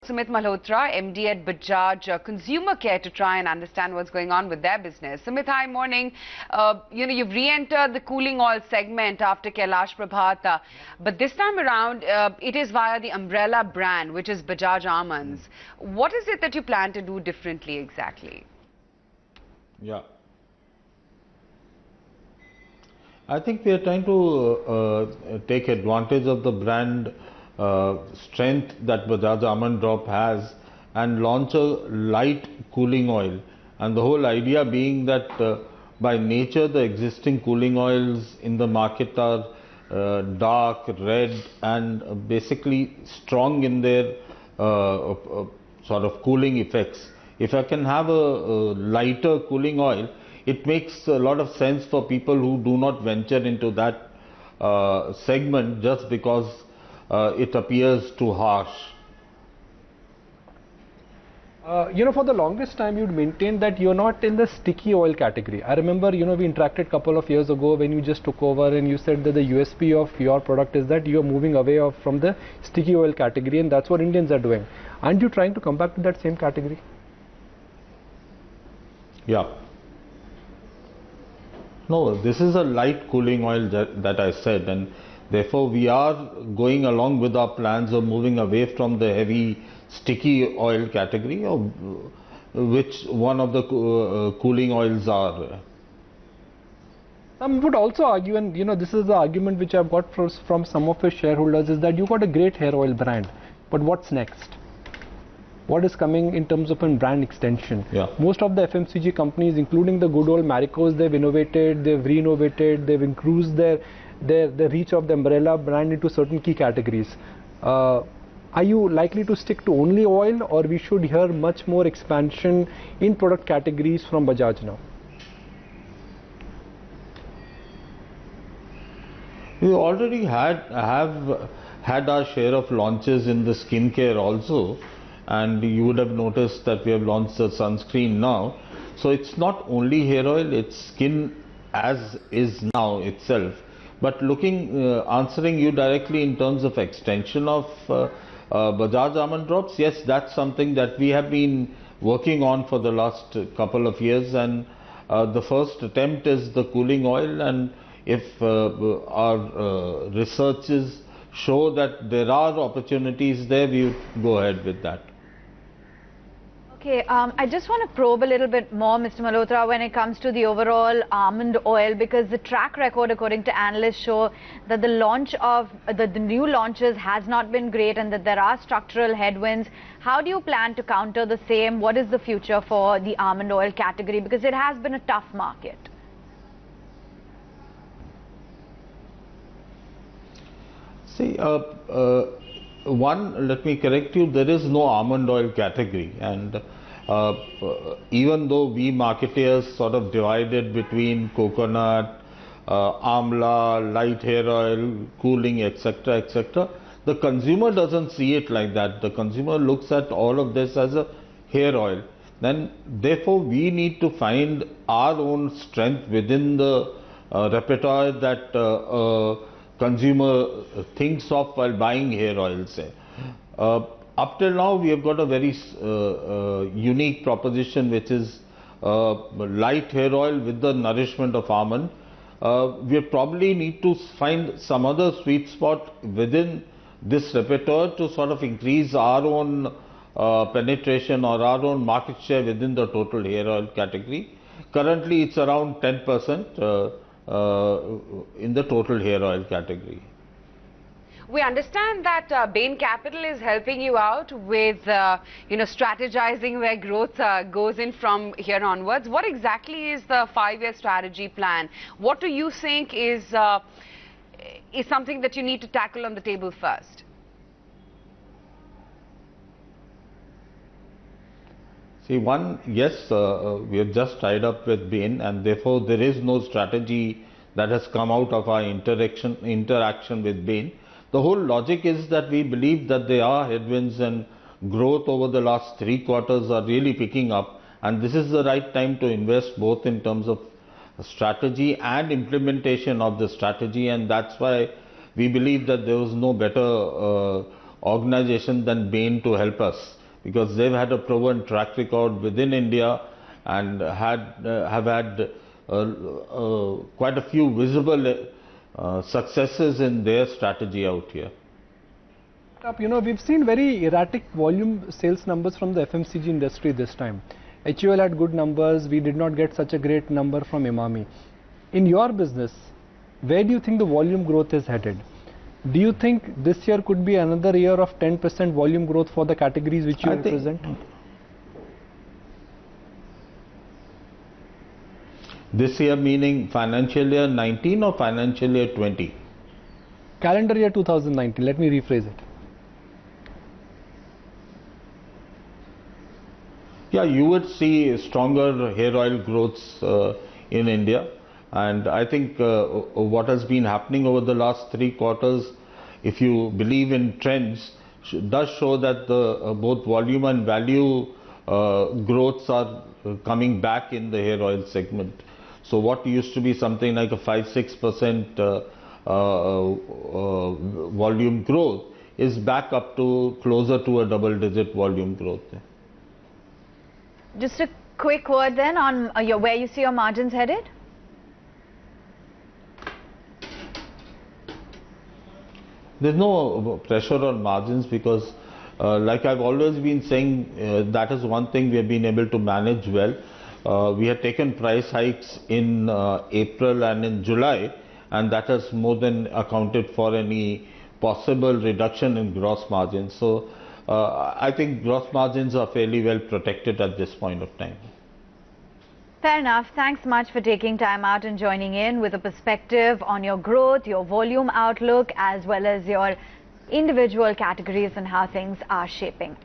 Sumit Malhotra, MD at Bajaj Consumer Care, to try and understand what's going on with their business. Sumit, hi, morning. You've re-entered the cooling oil segment after Kailash Prabhat, but this time around, it is via the umbrella brand, which is Bajaj Almonds. What is it that you plan to do differently exactly? Yeah. I think we are trying to take advantage of the brand strength that Bajaj Almond Drop has and launch a light cooling oil. And the whole idea being that by nature the existing cooling oils in the market are dark, red and basically strong in their sort of cooling effects. If I can have a lighter cooling oil, it makes a lot of sense for people who do not venture into that segment just because it appears too harsh. For the longest time you'd maintained that you're not in the sticky oil category. I remember, we interacted a couple of years ago when you just took over and you said that the USP of your product is that you're moving away from the sticky oil category, and that's what Indians are doing. Aren't you trying to come back to that same category? Yeah. No, this is a light cooling oil that I said, and therefore we are going along with our plans of moving away from the heavy sticky oil category, of which one of the cooling oils are. Some would also argue, and this is the argument which I've got from some of your shareholders, is that you got a great hair oil brand, but what's next? What is coming in terms of a brand extension? Yeah. Most of the FMCG companies, including the good old Maricos, they've innovated, they've re-innovated, they've increased the reach of the umbrella brand into certain key categories. Are you likely to stick to only oil, or we should hear much more expansion in product categories from Bajaj now? We already have had our share of launches in the skincare also. And you would have noticed that we have launched the sunscreen now. So it's not only hair oil, it's skin as is now itself. But answering you directly in terms of extension of Bajaj Almond Drops, yes, that's something that we have been working on for the last couple of years. And the first attempt is the cooling oil. And if our researches show that there are opportunities there, we would go ahead with that. Okay, I just want to probe a little bit more, Mr. Malhotra, when it comes to the overall almond oil, because the track record, according to analysts, show that the launch of the new launches has not been great and that there are structural headwinds. How do you plan to counter the same? What is the future for the almond oil category? Because it has been a tough market. See, one, let me correct you, there is no almond oil category, and even though we marketeers sort of divided between coconut, amla, light hair oil, cooling, etc., etc., the consumer doesn't see it like that. The consumer looks at all of this as a hair oil. Then, therefore, we need to find our own strength within the repertoire that consumer thinks of while buying hair oils. Up till now, we have got a very unique proposition, which is light hair oil with the nourishment of almond. We probably need to find some other sweet spot within this repertoire to sort of increase our own penetration or our own market share within the total hair oil category. Currently, it's around 10%. In the total hair oil category. We understand that Bain Capital is helping you out with, strategizing where growth goes in from here onwards. What exactly is the 5-year strategy plan? What do you think is something that you need to tackle on the table first? See, one, yes, we have just tied up with Bain, and therefore there is no strategy that has come out of our interaction with Bain. The whole logic is that we believe that there are headwinds and growth over the last 3 quarters are really picking up, and this is the right time to invest both in terms of strategy and implementation of the strategy, and that's why we believe that there was no better organization than Bain to help us, because they've had a proven track record within India and have had quite a few visible successes in their strategy out here. You know, we've seen very erratic volume sales numbers from the FMCG industry this time. HUL had good numbers, we did not get such a great number from Emami. In your business, where do you think the volume growth is headed? Do you think this year could be another year of 10% volume growth for the categories which you represent? This year meaning financial year 19 or financial year 20? Calendar year 2019, let me rephrase it. Yeah, you would see stronger hair oil growths in India, and I think what has been happening over the last 3 quarters, if you believe in trends, does show that the both volume and value growths are coming back in the hair oil segment. So what used to be something like a 5-6% volume growth is back up to closer to a double-digit volume growth. Just a quick word then on where you see your margins headed. There's no pressure on margins because like I've always been saying, that is one thing we have been able to manage well. We had taken price hikes in April and in July, and that has more than accounted for any possible reduction in gross margins. So I think gross margins are fairly well protected at this point of time. Fair enough. Thanks much for taking time out and joining in with a perspective on your growth, your volume outlook, as well as your individual categories and how things are shaping.